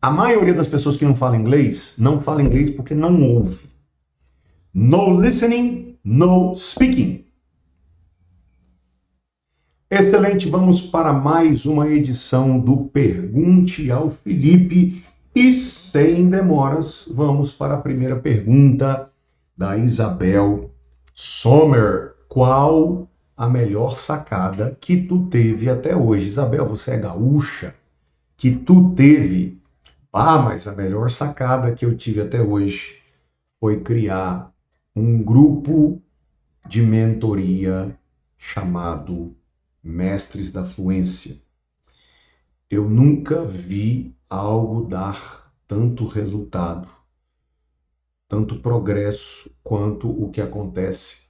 A maioria das pessoas que não fala inglês porque não ouve. No listening, no speaking. Excelente, vamos para mais uma edição do Pergunte ao Felipe e sem demoras, vamos para a primeira pergunta da Isabel Sommer. Qual a melhor sacada que tu teve até hoje? Isabel, você é gaúcha? Que tu teve? Mas a melhor sacada que eu tive até hoje foi criar um grupo de mentoria chamado Mestres da Fluência. Eu nunca vi algo dar tanto resultado, tanto progresso, quanto o que acontece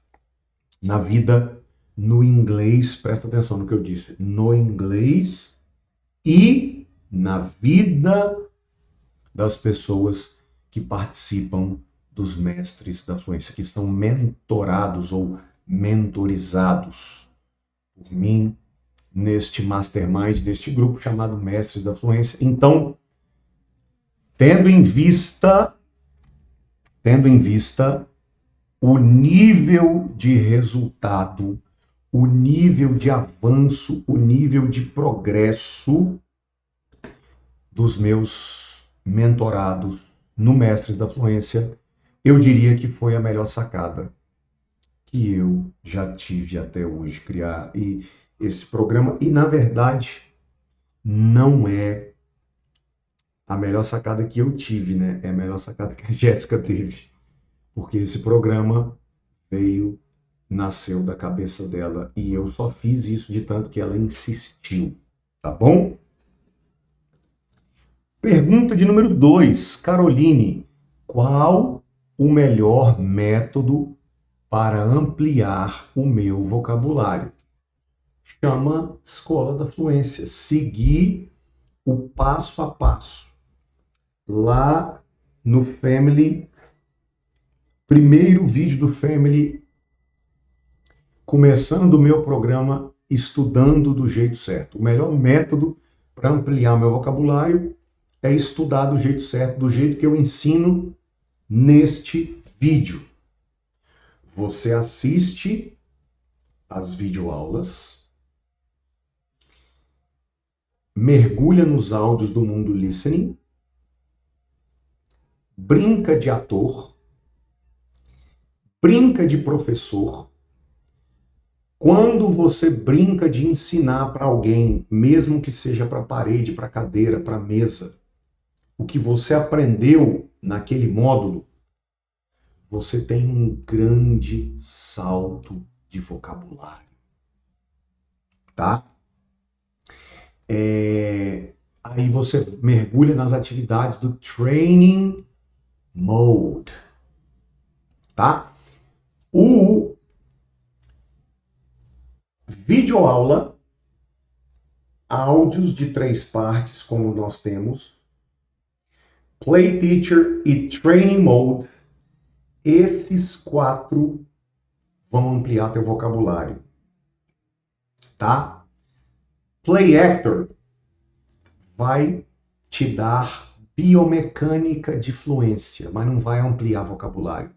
na vida no inglês. Presta atenção no que eu disse. No inglês e na vida das pessoas que participam dos Mestres da Fluência, que estão mentorados ou mentorizados por mim neste mastermind, neste grupo chamado Mestres da Fluência. Então, tendo em vista o nível de resultado, o nível de avanço, o nível de progresso dos meus mentorados no Mestres da Fluência, eu diria que foi a melhor sacada que eu já tive até hoje, criar esse programa. E, na verdade, não é a melhor sacada que eu tive, né? É a melhor sacada que a Jéssica teve. Porque esse programa nasceu da cabeça dela e eu só fiz isso de tanto que ela insistiu, tá bom? Pergunta de número 2, Caroline. Qual o melhor método para ampliar o meu vocabulário? Chama Escola da Fluência. Seguir o passo a passo. Lá no Family, primeiro vídeo do Family, começando o meu programa Estudando do Jeito Certo. O melhor método para ampliar meu vocabulário é estudar do jeito certo, do jeito que eu ensino neste vídeo. Você assiste as videoaulas, mergulha nos áudios do mundo listening, brinca de ator, brinca de professor. Quando você brinca de ensinar para alguém, mesmo que seja para a parede, para a cadeira, para a mesa, o que você aprendeu naquele módulo, você tem um grande salto de vocabulário, tá? Aí você mergulha nas atividades do Training Mode, tá? O videoaula, áudios de 3 partes, como nós temos, Play Teacher e Training Mode, esses 4 vão ampliar teu vocabulário, tá? Play Actor vai te dar biomecânica de fluência, mas não vai ampliar vocabulário.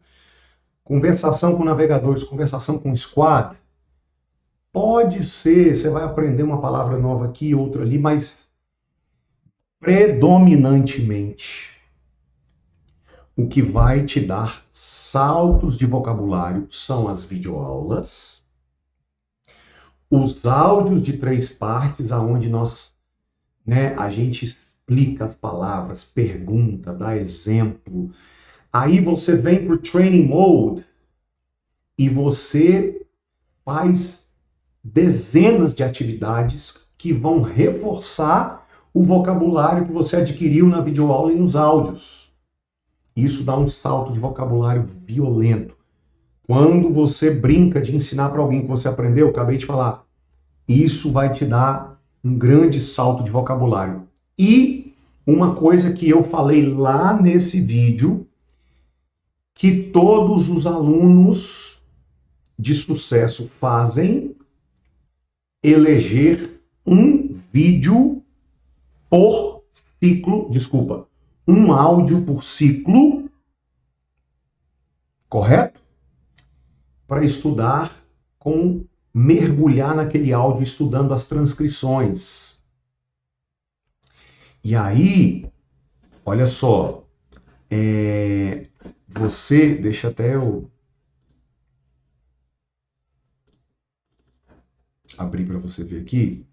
Conversação com navegadores, conversação com squad, pode ser, você vai aprender uma palavra nova aqui, outra ali, mas predominantemente o que vai te dar saltos de vocabulário são as videoaulas, os áudios de 3 partes, aonde a gente explica as palavras, pergunta, dá exemplo. Aí você vem para o Training Mode e você faz dezenas de atividades que vão reforçar o vocabulário que você adquiriu na videoaula e nos áudios. Isso dá um salto de vocabulário violento. Quando você brinca de ensinar para alguém que você aprendeu, acabei de falar, isso vai te dar um grande salto de vocabulário. E uma coisa que eu falei lá nesse vídeo, que todos os alunos de sucesso fazem, eleger um vídeo por um áudio por ciclo, correto? Para estudar mergulhar naquele áudio estudando as transcrições. E aí, olha só, deixa até eu abrir para você ver aqui.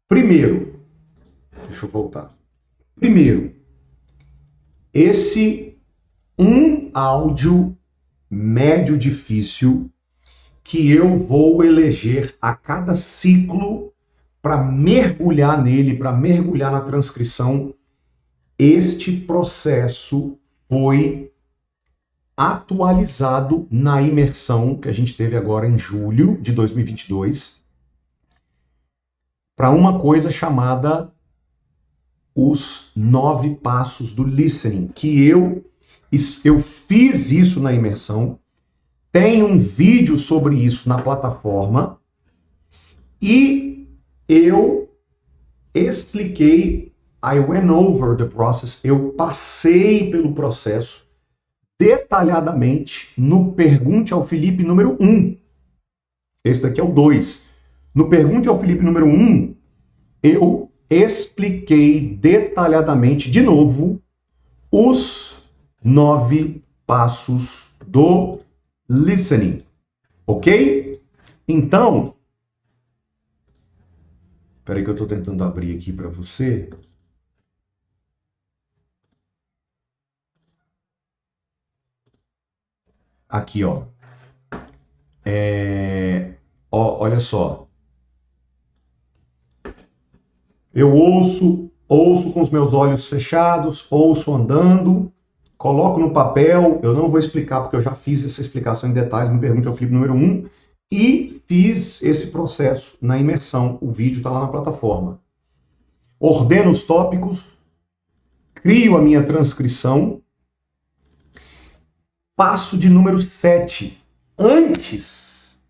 Primeiro, deixa eu voltar. Primeiro, esse áudio médio difícil que eu vou eleger a cada ciclo para mergulhar nele, para mergulhar na transcrição, este processo foi atualizado na imersão que a gente teve agora em julho de 2022 para uma coisa chamada os 9 passos do listening, que eu fiz isso na imersão, tem um vídeo sobre isso na plataforma e eu expliquei, I went over the process, eu passei pelo processo detalhadamente no Pergunte ao Felipe número 1. Esse daqui é o 2. No Pergunte ao Felipe número 1, eu expliquei detalhadamente, de novo, os 9 passos do listening. Ok? Então, espera aí que eu estou tentando abrir aqui para você. Aqui, ó. Olha só. Eu ouço com os meus olhos fechados, ouço andando, coloco no papel, eu não vou explicar porque eu já fiz essa explicação em detalhes no Pergunte ao Felipe número 1 e fiz esse processo na imersão. O vídeo está lá na plataforma. Ordeno os tópicos, crio a minha transcrição. Passo de número 7. Antes,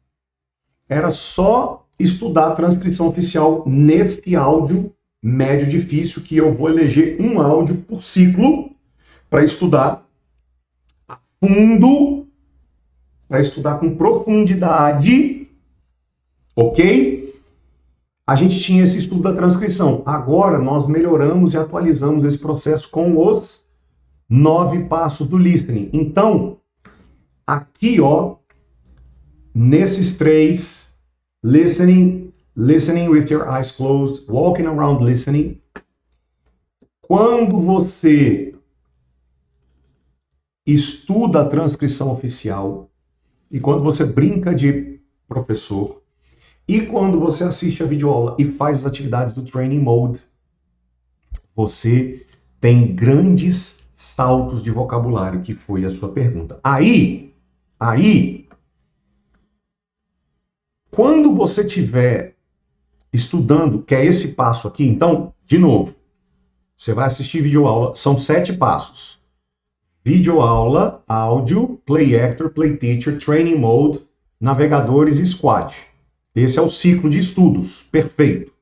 era só estudar a transcrição oficial nesse áudio médio difícil, que eu vou eleger um áudio por ciclo para estudar a fundo, para estudar com profundidade, ok? A gente tinha esse estudo da transcrição. Agora nós melhoramos e atualizamos esse processo com os 9 passos do listening. Então, aqui, ó, nesses 3, listening with your eyes closed, walking around listening. Quando você estuda a transcrição oficial e quando você brinca de professor e quando você assiste a videoaula e faz as atividades do training mode, você tem grandes saltos de vocabulário, que foi a sua pergunta. Aí, quando você estiver estudando, que é esse passo aqui, então, de novo, você vai assistir videoaula, são 7 passos. Videoaula, áudio, play actor, play teacher, training mode, navegadores e squad. Esse é o ciclo de estudos, perfeito.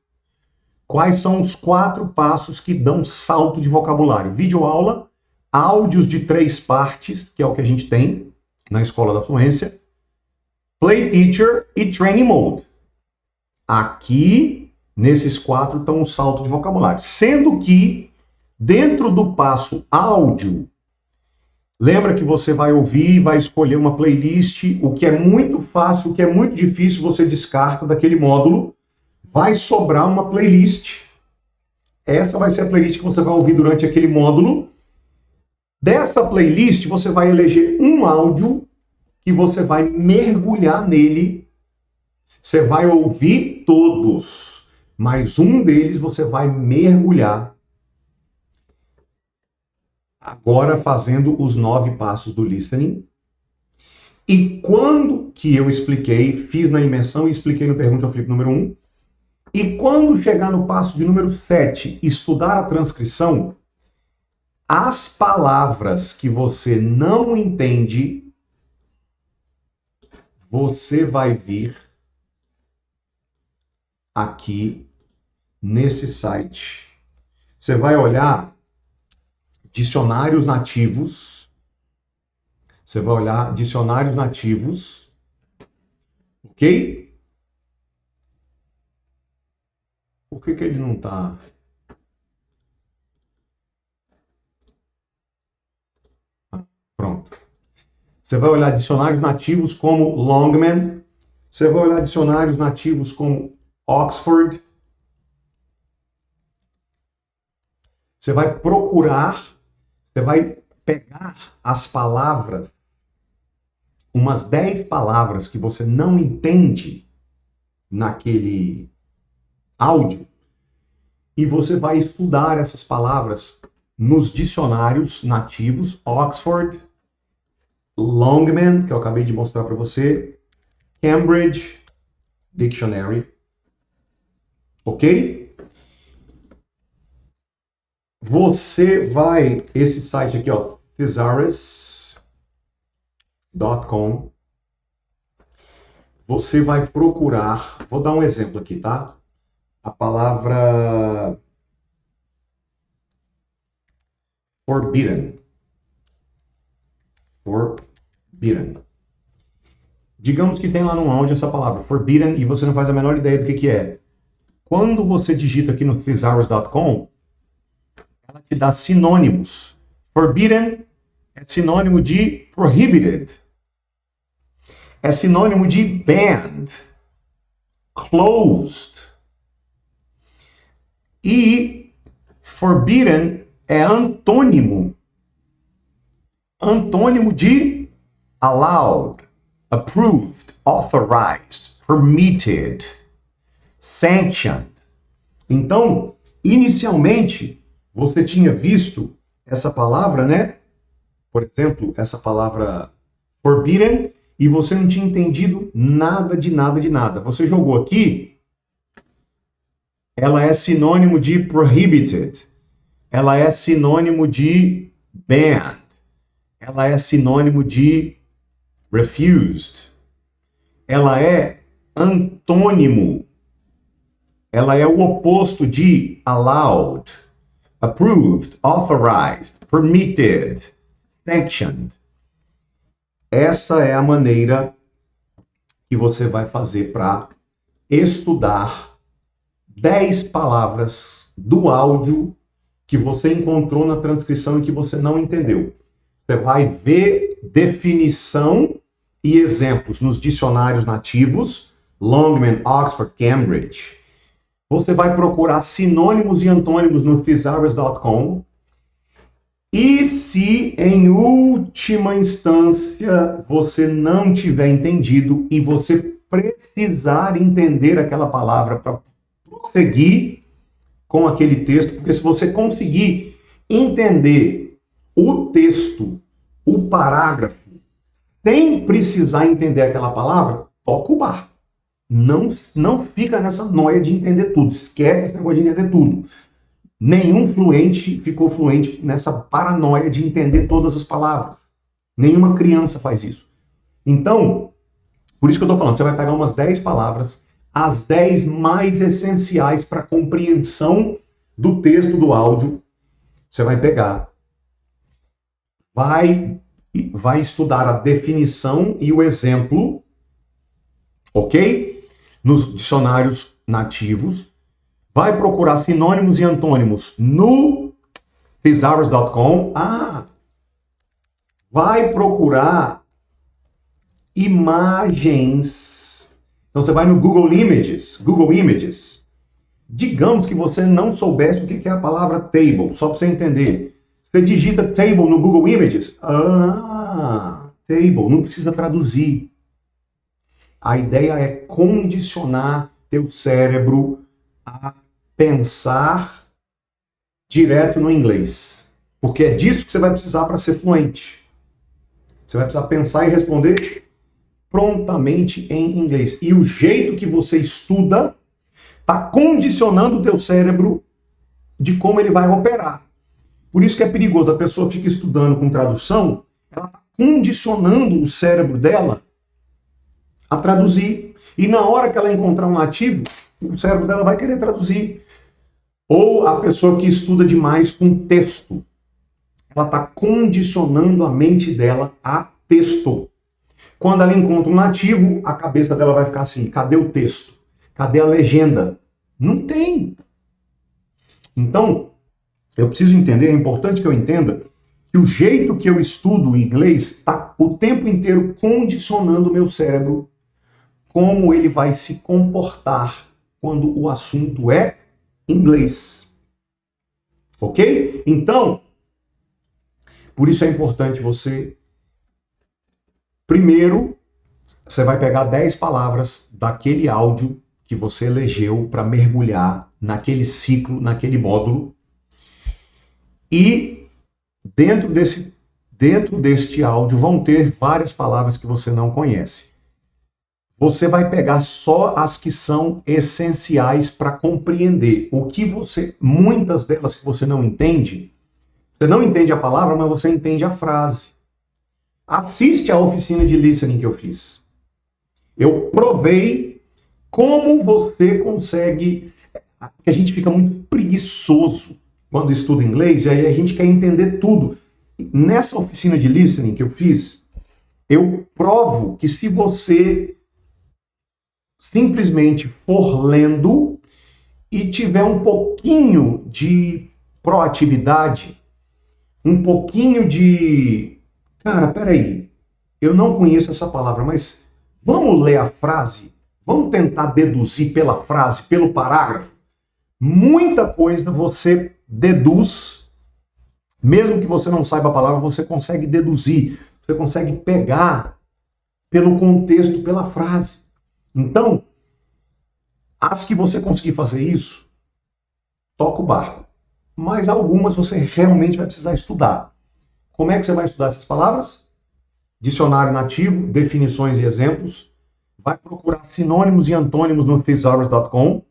Quais são os 4 passos que dão salto de vocabulário? Videoaula, áudios de 3 partes, que é o que a gente tem na Escola da Fluência, play teacher e training mode. Aqui, nesses 4, estão o salto de vocabulário. Sendo que, dentro do passo áudio, lembra que você vai ouvir, vai escolher uma playlist, o que é muito fácil, o que é muito difícil, você descarta daquele módulo, vai sobrar uma playlist. Essa vai ser a playlist que você vai ouvir durante aquele módulo. Dessa playlist, você vai eleger um áudio que você vai mergulhar nele. Você vai ouvir todos, mas um deles você vai mergulhar. Agora fazendo os 9 passos do listening. E quando que eu expliquei, fiz na imersão e expliquei no Pergunte ao Felipe número 1. E quando chegar no passo de número 7, estudar a transcrição, as palavras que você não entende, você vai vir aqui nesse site. Você vai olhar dicionários nativos. Você vai olhar dicionários nativos. Ok? Por que ele não está... Pronto. Você vai olhar dicionários nativos como Longman. Você vai olhar dicionários nativos como Oxford. Você vai procurar, você vai pegar as palavras, umas 10 palavras que você não entende naquele áudio, e você vai estudar essas palavras nos dicionários nativos, Oxford, Longman, que eu acabei de mostrar para você, Cambridge Dictionary, ok? Você vai, esse site aqui, ó, thesaurus.com, você vai procurar, vou dar um exemplo aqui, tá? A palavra forbidden. Forbidden. Digamos que tem lá no áudio essa palavra, forbidden, e você não faz a menor ideia do que é. Quando você digita aqui no thesaurus.com, ela te dá sinônimos. Forbidden é sinônimo de prohibited. É sinônimo de banned. Closed. E forbidden é antônimo. Antônimo de allowed, approved, authorized, permitted, sanctioned. Então, inicialmente, você tinha visto essa palavra, né? Por exemplo, essa palavra forbidden, e você não tinha entendido nada de nada de nada. Você jogou aqui, ela é sinônimo de prohibited, ela é sinônimo de banned, ela é sinônimo de refused, ela é antônimo, ela é o oposto de allowed, approved, authorized, permitted, sanctioned. Essa é a maneira que você vai fazer para estudar 10 palavras do áudio que você encontrou na transcrição e que você não entendeu. Você vai ver definição e exemplos nos dicionários nativos, Longman, Oxford, Cambridge. Você vai procurar sinônimos e antônimos no thesaurus.com. E se, em última instância, você não tiver entendido e você precisar entender aquela palavra para prosseguir com aquele texto, porque se você conseguir entender o texto, o parágrafo, sem precisar entender aquela palavra, toca o barco. Não fica nessa noia de entender tudo. Esquece esse negócio de entender tudo. Nenhum fluente ficou fluente nessa paranoia de entender todas as palavras. Nenhuma criança faz isso. Então, por isso que eu estou falando, você vai pegar umas 10 palavras, as 10 mais essenciais para a compreensão do texto do áudio. Você vai pegar, vai estudar a definição e o exemplo, ok? Nos dicionários nativos. Vai procurar sinônimos e antônimos no thesaurus.com. Vai procurar imagens. Então você vai no Google Images. Digamos que você não soubesse o que é a palavra table, só para você entender. Você digita table no Google Images. Table, não precisa traduzir. A ideia é condicionar teu cérebro a pensar direto no inglês. Porque é disso que você vai precisar para ser fluente. Você vai precisar pensar e responder prontamente em inglês. E o jeito que você estuda está condicionando o teu cérebro de como ele vai operar. Por isso que é perigoso. A pessoa fica estudando com tradução, ela está condicionando o cérebro dela a traduzir. E na hora que ela encontrar um nativo, o cérebro dela vai querer traduzir. Ou a pessoa que estuda demais com texto. Ela está condicionando a mente dela a texto. Quando ela encontra um nativo, a cabeça dela vai ficar assim: cadê o texto? Cadê a legenda? Não tem. Então, eu preciso entender, é importante que eu entenda, que o jeito que eu estudo o inglês está o tempo inteiro condicionando o meu cérebro como ele vai se comportar quando o assunto é inglês. Ok? Então, por isso é importante você, primeiro, você vai pegar 10 palavras daquele áudio que você elegeu para mergulhar naquele ciclo, naquele módulo, e dentro deste áudio vão ter várias palavras que você não conhece. Você vai pegar só as que são essenciais para compreender o que muitas delas que você não entende a palavra, mas você entende a frase. Assiste a oficina de listening que eu fiz. Eu provei como você consegue, porque a gente fica muito preguiçoso quando estuda inglês, e aí a gente quer entender tudo. Nessa oficina de listening que eu fiz, eu provo que se você simplesmente for lendo e tiver um pouquinho de proatividade, um pouquinho de... Cara, peraí, eu não conheço essa palavra, mas vamos ler a frase? Vamos tentar deduzir pela frase, pelo parágrafo? Muita coisa você deduz, mesmo que você não saiba a palavra, você consegue deduzir, você consegue pegar pelo contexto, pela frase. Então, as que você conseguir fazer isso, toca o barco. Mas algumas você realmente vai precisar estudar. Como é que você vai estudar essas palavras? Dicionário nativo, definições e exemplos. Vai procurar sinônimos e antônimos no thesaurus.com.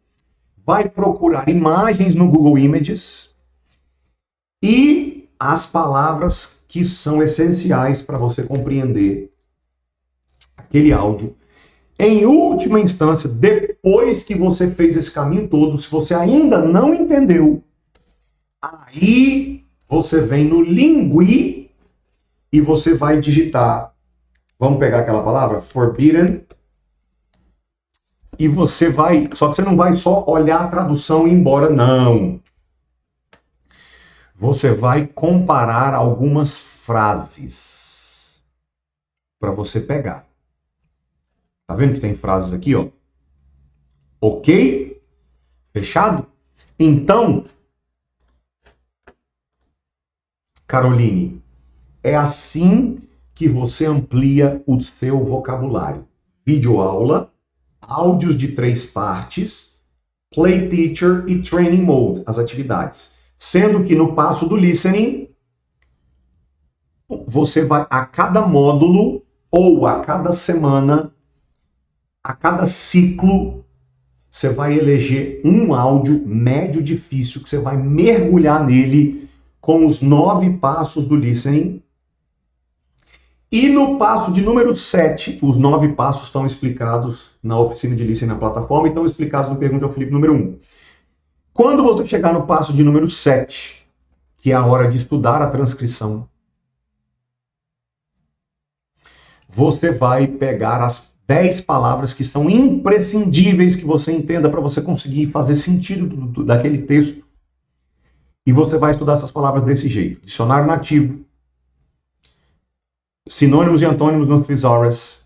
Vai procurar imagens no Google Images. E as palavras que são essenciais para você compreender aquele áudio. Em última instância, depois que você fez esse caminho todo, se você ainda não entendeu, aí você vem no Lingui e você vai digitar, vamos pegar aquela palavra, forbidden, e você vai, só que você não vai só olhar a tradução e ir embora, não. Você vai comparar algumas frases para você pegar. Tá vendo que tem frases aqui, ó? Ok? Fechado? Então, Caroline, é assim que você amplia o seu vocabulário. Videoaula, áudios de 3 partes, Play Teacher e Training Mode, as atividades. Sendo que no passo do listening, você vai a cada módulo ou a cada semana, a cada ciclo, você vai eleger um áudio médio difícil que você vai mergulhar nele com os 9 passos do listening. E no passo de número 7, os 9 passos estão explicados na oficina de listening na plataforma e estão explicados no Pergunte ao Felipe número 1. Quando você chegar no passo de número 7, que é a hora de estudar a transcrição, você vai pegar as 10 palavras que são imprescindíveis que você entenda para você conseguir fazer sentido daquele texto. E você vai estudar essas palavras desse jeito. Dicionário nativo, sinônimos e antônimos no Thesaurus,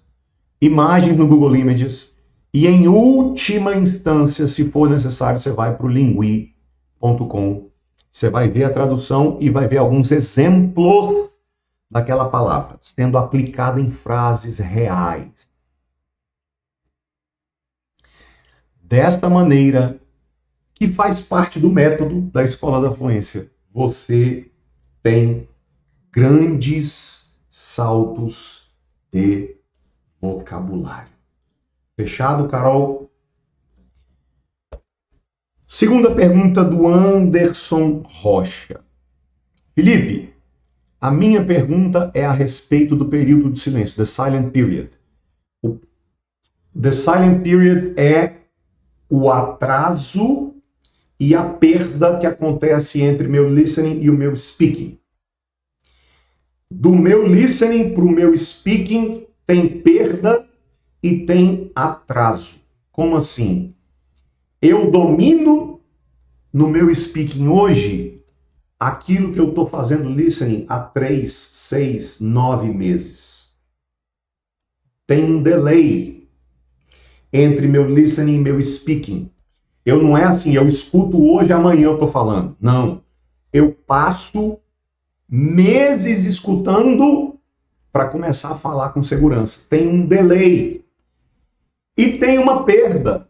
imagens no Google Images, e em última instância, se for necessário, você vai para o lingui.com. Você vai ver a tradução e vai ver alguns exemplos daquela palavra, sendo aplicada em frases reais. Desta maneira, que faz parte do método da Escola da Fluência, você tem grandes saltos de vocabulário. Fechado, Carol? Segunda pergunta do Anderson Rocha. Felipe, a minha pergunta é a respeito do período de silêncio, the silent period. The silent period é o atraso e a perda que acontece entre meu listening e o meu speaking. Do meu listening para o meu speaking tem perda e tem atraso. Como assim? Eu domino no meu speaking hoje aquilo que eu estou fazendo listening há 3, 6, 9 meses. Tem um delay entre meu listening e meu speaking. Eu não é assim, eu escuto hoje, amanhã eu estou falando. Não. Eu passo meses escutando para começar a falar com segurança. Tem um delay. E tem uma perda.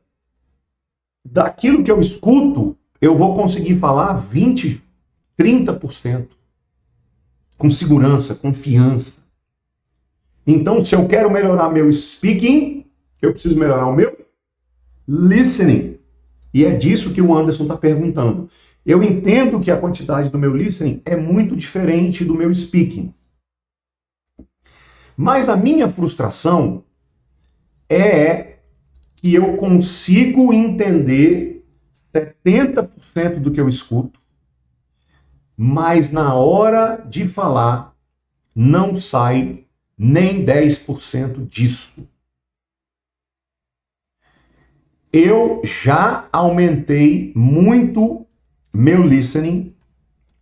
Daquilo que eu escuto, eu vou conseguir falar 20, 30%. Com segurança, confiança. Então, se eu quero melhorar meu speaking, eu preciso melhorar o meu listening. E é disso que o Anderson está perguntando. Eu entendo que a quantidade do meu listening é muito diferente do meu speaking. Mas a minha frustração é que eu consigo entender 70% do que eu escuto, mas na hora de falar não sai nem 10% disso. Eu já aumentei muito meu listening,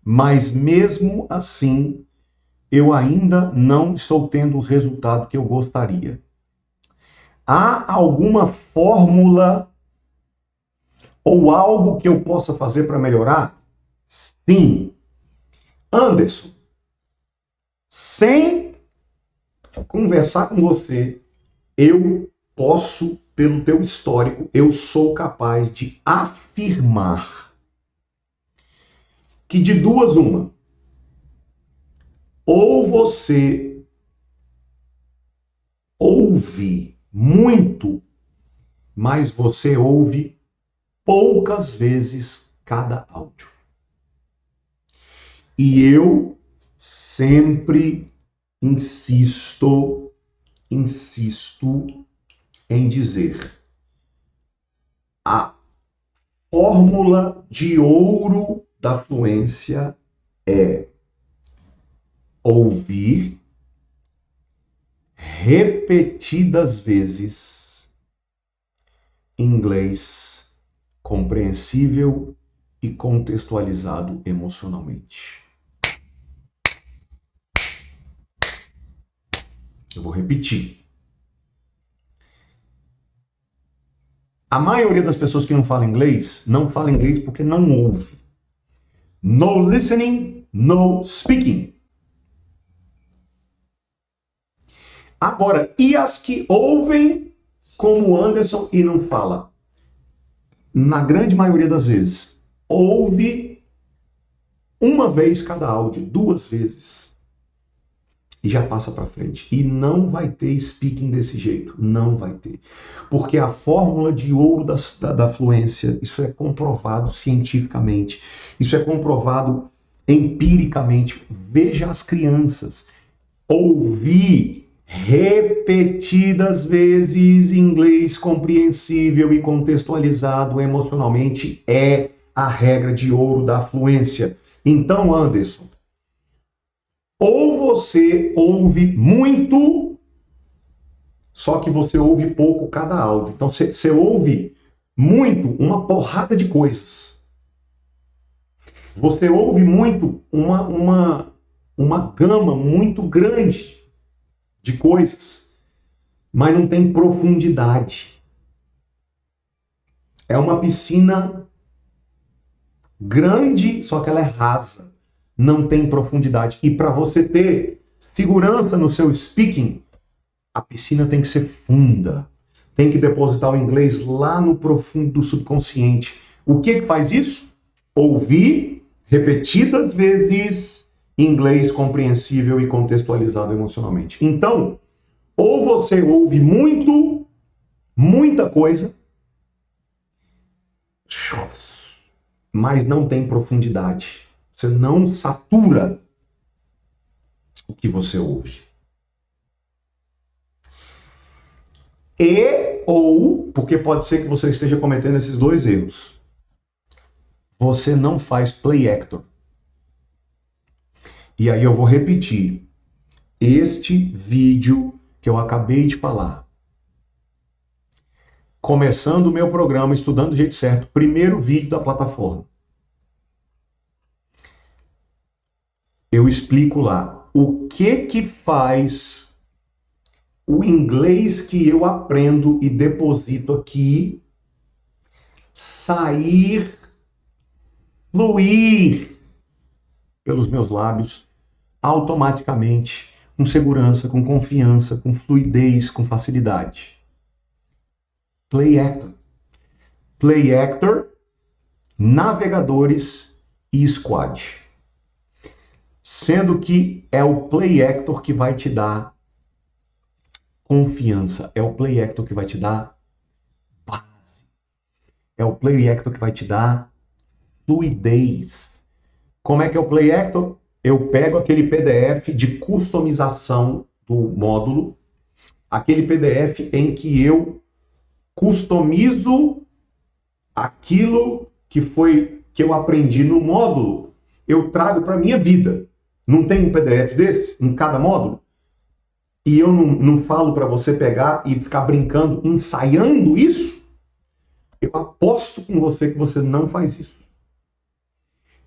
mas mesmo assim eu ainda não estou tendo o resultado que eu gostaria. Há alguma fórmula ou algo que eu possa fazer para melhorar? Sim. Anderson, sem conversar com você, eu posso, pelo teu histórico, eu sou capaz de afirmar que de duas uma, ou você ouve muito, mas você ouve poucas vezes cada áudio. E eu sempre insisto em dizer: a fórmula de ouro da fluência é ouvir repetidas vezes inglês compreensível e contextualizado emocionalmente. Eu vou repetir. A maioria das pessoas que não fala inglês porque não ouve. No listening, no speaking. Agora, e as que ouvem como o Anderson e não fala? Na grande maioria das vezes, ouve uma vez cada áudio, 2 vezes. E já passa para frente. E não vai ter speaking desse jeito. Não vai ter. Porque a fórmula de ouro da fluência, isso é comprovado cientificamente. Isso é comprovado empiricamente. Veja as crianças. Ouvir repetidas vezes inglês compreensível e contextualizado emocionalmente é a regra de ouro da fluência. Então, Anderson, ou você ouve muito, só que você ouve pouco cada áudio. Então você ouve muito uma porrada de coisas. Você ouve muito uma gama muito grande de coisas, mas não tem profundidade. É uma piscina grande, só que ela é rasa. Não tem profundidade. E para você ter segurança no seu speaking, a piscina tem que ser funda. Tem que depositar o inglês lá no profundo do subconsciente. O que faz isso? Ouvir repetidas vezes inglês compreensível e contextualizado emocionalmente. Então, ou você ouve muito, muita coisa, mas não tem profundidade. Você não satura o que você ouve. Ou, porque pode ser que você esteja cometendo esses 2 erros. você não faz play actor. E aí eu vou repetir este vídeo que eu acabei de falar. Começando o meu programa Estudando do Jeito Certo, primeiro vídeo da plataforma. Eu explico lá o que faz o inglês que eu aprendo e deposito aqui sair, fluir pelos meus lábios automaticamente, com segurança, com confiança, com fluidez, com facilidade. Play actor. Play actor, navegadores e squad. Sendo que é o play actor que vai te dar confiança, é o play actor que vai te dar base, é o play actor que vai te dar fluidez. Como é que é o play actor? Eu pego aquele PDF de customização do módulo, aquele PDF em que eu customizo aquilo que eu aprendi no módulo, eu trago para a minha vida. Não tem um PDF desse em cada módulo? E eu não falo para você pegar e ficar brincando, ensaiando isso? Eu aposto com você que você não faz isso.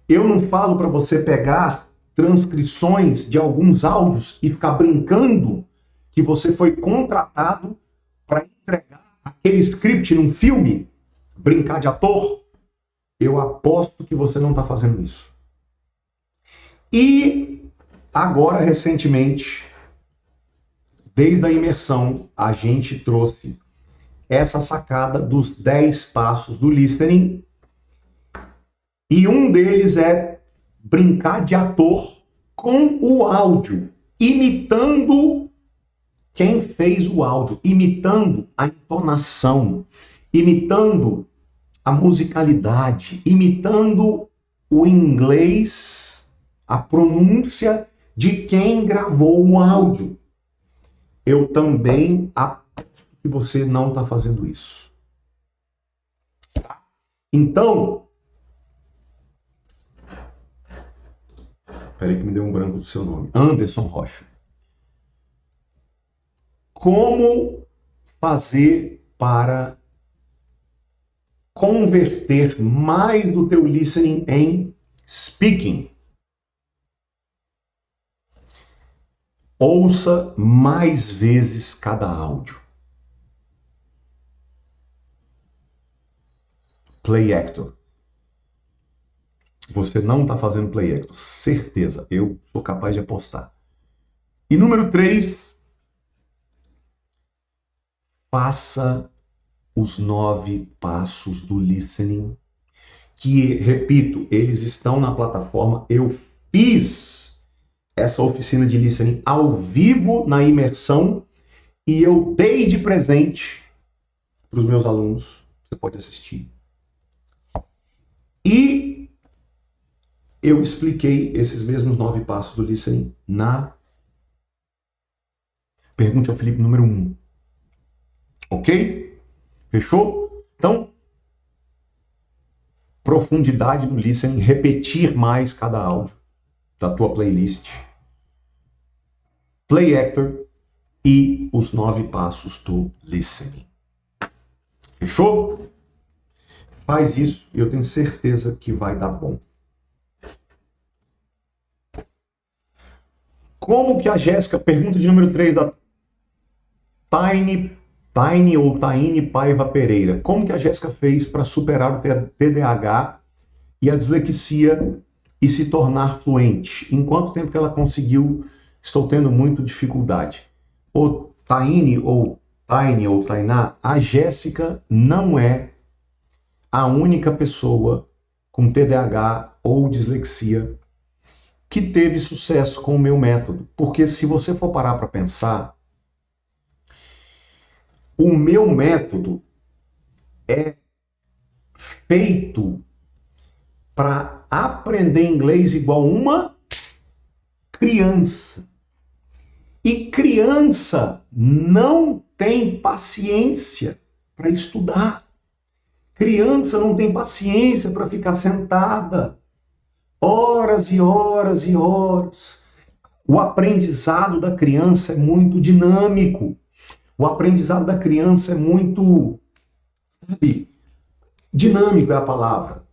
Eu não falo para você pegar transcrições de alguns áudios e ficar brincando que você foi contratado para entregar aquele script num filme, brincar de ator. Eu aposto que você não está fazendo isso. E agora, recentemente, desde a imersão, a gente trouxe essa sacada dos 10 passos do listening. E um deles é brincar de ator com o áudio, imitando quem fez o áudio, imitando a entonação, imitando a musicalidade, imitando o inglês, a pronúncia de quem gravou o áudio. Eu também aposto que você não está fazendo isso. Então, peraí que me deu um branco do seu nome. Anderson Rocha. Como fazer para converter mais do teu listening em speaking? Ouça mais vezes cada áudio. Play actor. Você não está fazendo play actor. Certeza. Eu sou capaz de apostar. E número 3. Faça os 9 passos do listening. Que, repito, eles estão na plataforma. Eu fiz essa oficina de listening ao vivo na imersão e eu dei de presente para os meus alunos. Você pode assistir. E eu expliquei esses mesmos 9 passos do listening na Pergunte ao Felipe número 1. Ok? Fechou? Então, profundidade no listening, repetir mais cada áudio da tua playlist, play actor e os 9 passos do listening. Fechou? Faz isso e eu tenho certeza que vai dar bom. Como que a Jéssica, pergunta de número 3 da Taine ou Taine Paiva Pereira. Como que a Jéssica fez para superar o TDAH e a dislexia e se tornar fluente? Em quanto tempo que ela conseguiu? Estou tendo muita dificuldade. O Taine ou Tainá, a Jéssica não é a única pessoa com TDAH ou dislexia que teve sucesso com o meu método. Porque se você for parar para pensar, o meu método é feito para aprender inglês igual uma criança. E criança não tem paciência para estudar. Criança não tem paciência para ficar sentada horas e horas e horas. O aprendizado da criança é muito dinâmico. O aprendizado da criança é muito, dinâmico é a palavra.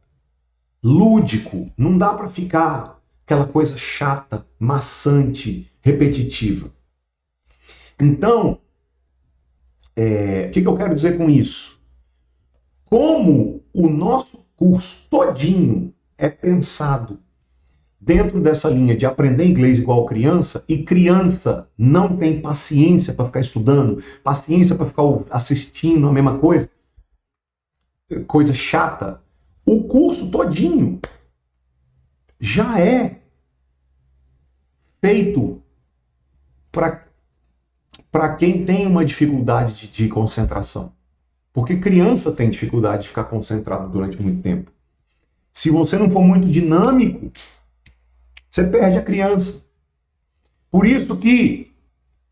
Lúdico. Não dá para ficar aquela coisa chata, maçante, repetitiva. Então, o que eu quero dizer com isso? Como o nosso curso todinho é pensado dentro dessa linha de aprender inglês igual criança, e criança não tem paciência para ficar estudando, paciência para ficar assistindo a mesma coisa, coisa chata, o curso todinho já é feito para quem tem uma dificuldade de concentração. Porque criança tem dificuldade de ficar concentrado durante muito tempo. Se você não for muito dinâmico, você perde a criança. Por isso que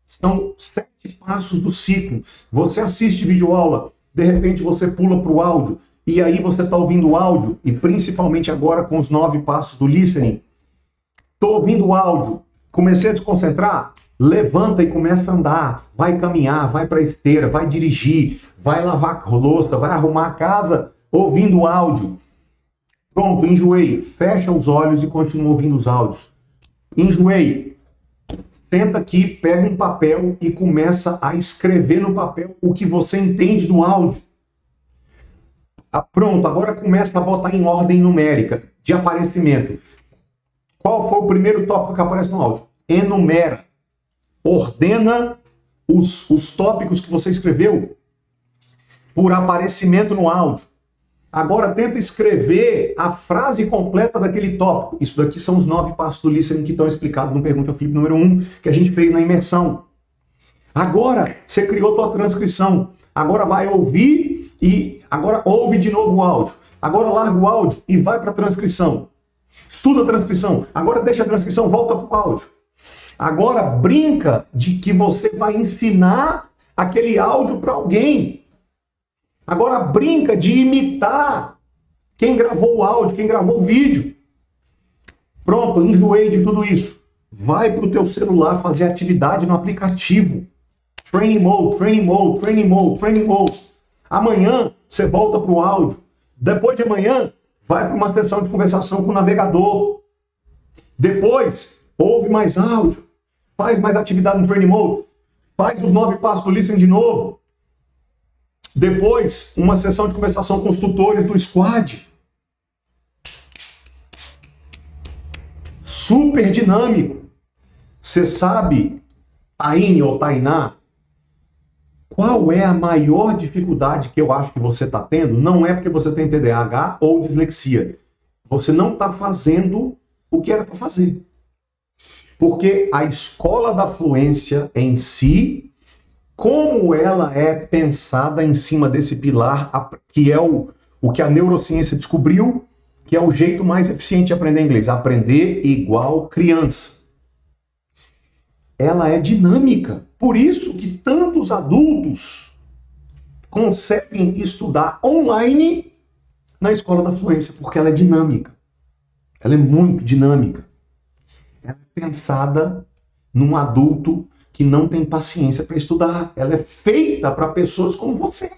são 7 passos do ciclo. Você assiste videoaula, de repente você pula para o áudio, e aí você está ouvindo o áudio, e principalmente agora com os 9 passos do listening. Estou ouvindo o áudio, comecei a desconcentrar, levanta e começa a andar, vai caminhar, vai para a esteira, vai dirigir, vai lavar louça, vai arrumar a casa ouvindo o áudio. Pronto, enjoei, fecha os olhos e continua ouvindo os áudios. Enjoei, senta aqui, pega um papel e começa a escrever no papel o que você entende do áudio. Pronto, agora começa a botar em ordem numérica de aparecimento. Qual foi o primeiro tópico que aparece no áudio? Enumera. Ordena os tópicos que você escreveu por aparecimento no áudio. Agora tenta escrever a frase completa daquele tópico. Isso daqui são os 9 passos do listening que estão explicados no Pergunte ao Felipe número 1, que a gente fez na imersão. Agora você criou tua transcrição. Agora vai ouvir e agora ouve de novo o áudio. Agora larga o áudio e vai para a transcrição. Estuda a transcrição. Agora deixa a transcrição, volta para o áudio. Agora brinca de que você vai ensinar aquele áudio para alguém. Agora brinca de imitar quem gravou o áudio, quem gravou o vídeo. Pronto, enjoei de tudo isso. Vai para o teu celular fazer atividade no aplicativo. Training mode, training mode, training mode, training mode. Amanhã você volta para o áudio. Depois de amanhã, vai para uma sessão de conversação com o navegador. Depois, ouve mais áudio. Faz mais atividade no training mode. Faz os 9 passos do listening de novo. Depois, uma sessão de conversação com os tutores do squad. Super dinâmico. Você sabe, Taine ou Tainá, qual é a maior dificuldade que eu acho que você está tendo? Não é porque você tem TDAH ou dislexia. Você não está fazendo o que era para fazer. Porque a escola da fluência em si, como ela é pensada em cima desse pilar, que é o que a neurociência descobriu, que é o jeito mais eficiente de aprender inglês. Aprender igual criança. Ela é dinâmica. Por isso que tantos adultos conseguem estudar online na escola da fluência, porque ela é dinâmica. Ela é muito dinâmica. Ela é pensada num adulto que não tem paciência para estudar. Ela é feita para pessoas como você.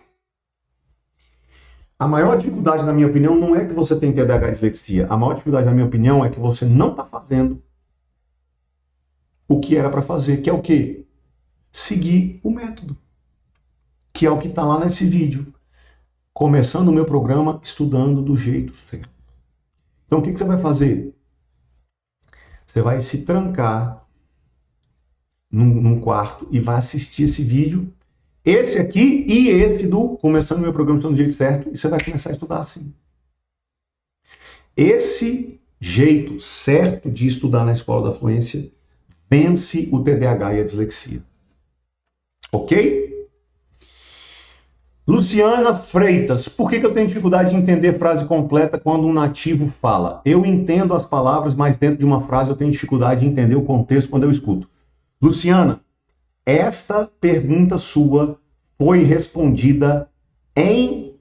A maior dificuldade, na minha opinião, não é que você tem TDAH e dislexia. A maior dificuldade, na minha opinião, é que você não está fazendo o que era para fazer, que é o quê? Seguir o método. Que é o que está lá nesse vídeo. Começando o meu programa, estudando do jeito certo. Então, o que você vai fazer? Você vai se trancar num quarto e vai assistir esse vídeo, esse aqui e esse do Começando o Meu Programa Estudando do Jeito Certo, e você vai começar a estudar assim. Esse jeito certo de estudar na escola da fluência vence o TDAH e a dislexia. Ok? Luciana Freitas, por que eu tenho dificuldade de entender frase completa quando um nativo fala? Eu entendo as palavras, mas dentro de uma frase eu tenho dificuldade de entender o contexto quando eu escuto. Luciana, esta pergunta sua foi respondida em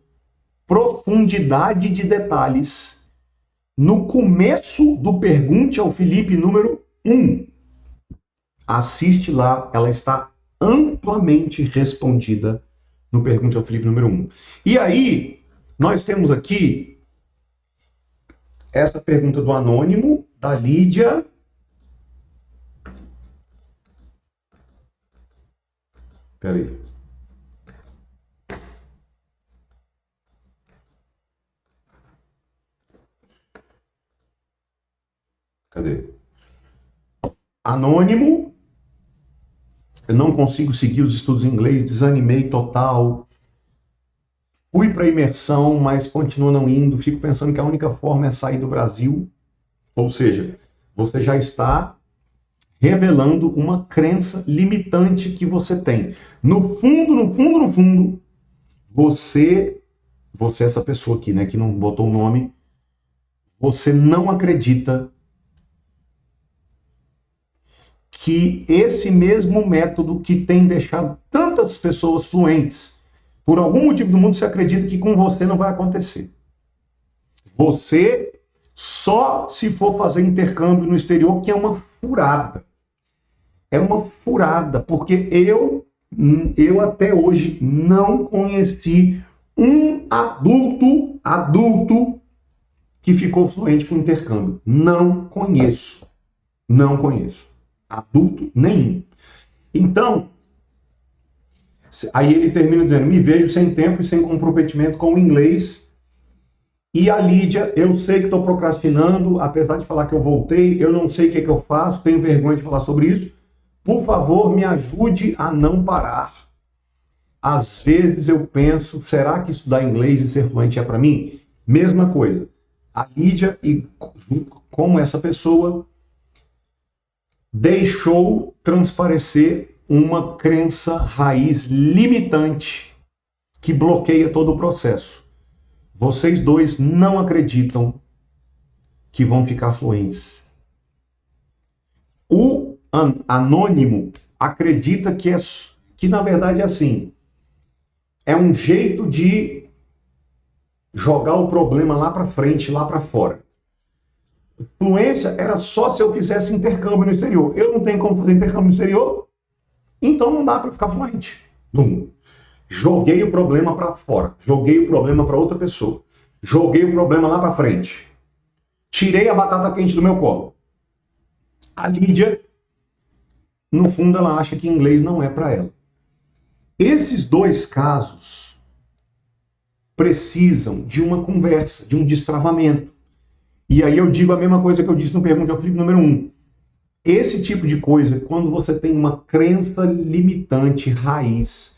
profundidade de detalhes no começo do Pergunte ao Felipe número 1. Assiste lá, ela está amplamente respondida no Pergunte ao Felipe número 1. E aí, nós temos aqui essa pergunta do anônimo, da Lídia. Espera aí. Cadê? Anônimo. Eu não consigo seguir os estudos em inglês, desanimei total. Fui para a imersão, mas continuo não indo. Fico pensando que a única forma é sair do Brasil. Ou seja, você já está revelando uma crença limitante que você tem. No fundo, você é essa pessoa aqui, né, que não botou o nome, você não acredita que esse mesmo método que tem deixado tantas pessoas fluentes, por algum motivo do mundo, você acredita que com você não vai acontecer. Você só se for fazer intercâmbio no exterior, que é uma furada. É uma furada, porque eu até hoje não conheci um adulto que ficou fluente com intercâmbio. Não conheço. Não conheço. Adulto nenhum. Então, aí ele termina dizendo, me vejo sem tempo e sem comprometimento com o inglês. E a Lídia, eu sei que estou procrastinando, apesar de falar que eu voltei, eu não sei o que eu faço, tenho vergonha de falar sobre isso. Por favor, me ajude a não parar. Às vezes eu penso, será que estudar inglês e ser fluente é para mim? Mesma coisa. A Lídia, e como essa pessoa, deixou transparecer uma crença raiz limitante que bloqueia todo o processo. Vocês dois não acreditam que vão ficar fluentes. O anônimo acredita que na verdade é assim. É um jeito de jogar o problema lá para frente, lá para fora. Fluência era só se eu fizesse intercâmbio no exterior. Eu não tenho como fazer intercâmbio no exterior, então não dá para ficar fluente. Bum. Joguei o problema para fora. Joguei o problema para outra pessoa. Joguei o problema lá para frente. Tirei a batata quente do meu colo. A Lídia, no fundo, ela acha que inglês não é para ela. Esses dois casos precisam de uma conversa, de um destravamento. E aí eu digo a mesma coisa que eu disse no Pergunte ao Felipe número 1. Esse tipo de coisa, quando você tem uma crença limitante, raiz,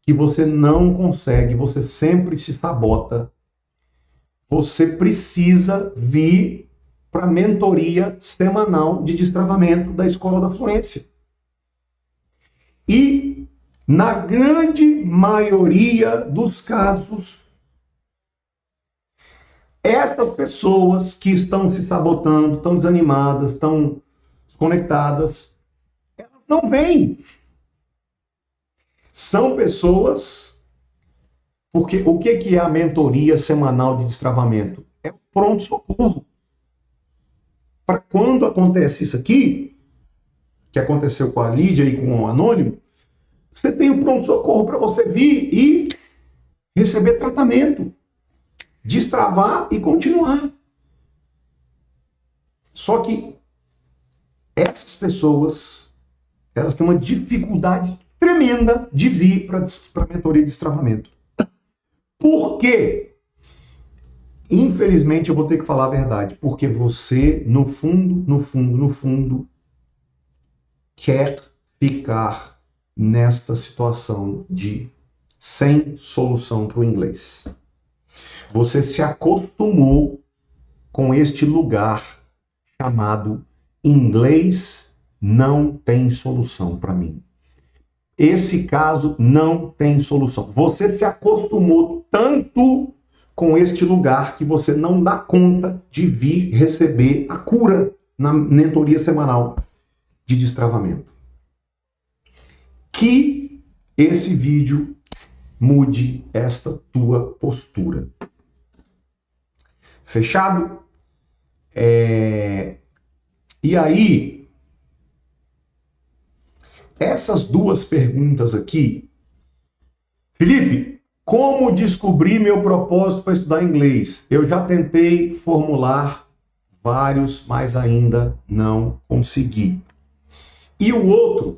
que você não consegue, você sempre se sabota, você precisa vir para a mentoria semanal de destravamento da Escola da Fluência. E, na grande maioria dos casos, essas pessoas que estão se sabotando, estão desanimadas, estão desconectadas, elas não vêm. São pessoas... Porque o que é a mentoria semanal de destravamento? É o pronto-socorro. Para quando acontece isso aqui, que aconteceu com a Lídia e com o Anônimo, você tem o pronto-socorro para você vir e receber tratamento. Destravar e continuar. Só que essas pessoas, elas têm uma dificuldade tremenda de vir para a mentoria de destravamento. Por quê? Infelizmente eu vou ter que falar a verdade, porque você, no fundo, quer ficar nesta situação de sem solução para o inglês. Você se acostumou com este lugar chamado inglês não tem solução para mim. Esse caso não tem solução. Você se acostumou tanto com este lugar que você não dá conta de vir receber a cura na mentoria semanal de destravamento. Que esse vídeo mude esta tua postura. Fechado? E aí, essas duas perguntas aqui, Felipe, como descobrir meu propósito para estudar inglês? Eu já tentei formular vários, mas ainda não consegui. E o outro,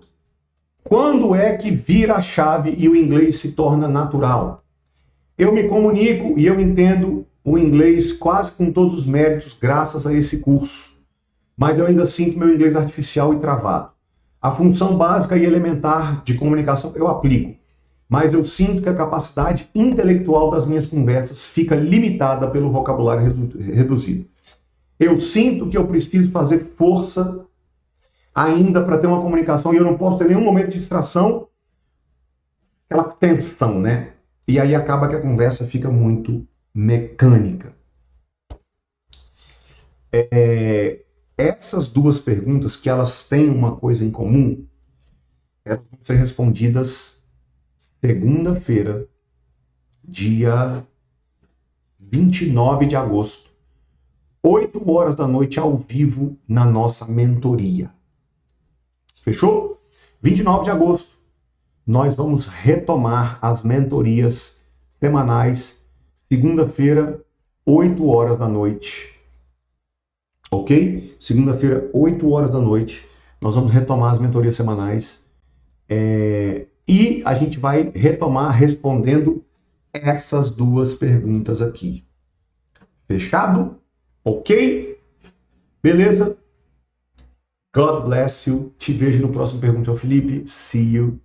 quando é que vira a chave e o inglês se torna natural? Eu me comunico e eu entendo o inglês quase com todos os méritos graças a esse curso, mas eu ainda sinto meu inglês artificial e travado. A função básica e elementar de comunicação eu aplico, mas eu sinto que a capacidade intelectual das minhas conversas fica limitada pelo vocabulário reduzido. Eu sinto que eu preciso fazer força ainda para ter uma comunicação e eu não posso ter nenhum momento de distração, aquela tensão, né? E aí acaba que a conversa fica muito mecânica. Essas duas perguntas, que elas têm uma coisa em comum, elas vão ser respondidas segunda-feira, dia 29 de agosto, 8 horas da noite, ao vivo, na nossa mentoria. Fechou? 29 de agosto, nós vamos retomar as mentorias semanais, segunda-feira, 8 horas da noite. Ok? Segunda-feira, 8 horas da noite, nós vamos retomar as mentorias semanais. E a gente vai retomar respondendo essas duas perguntas aqui. Fechado? Ok? Beleza? God bless you. Te vejo no próximo Pergunte ao Felipe. See you.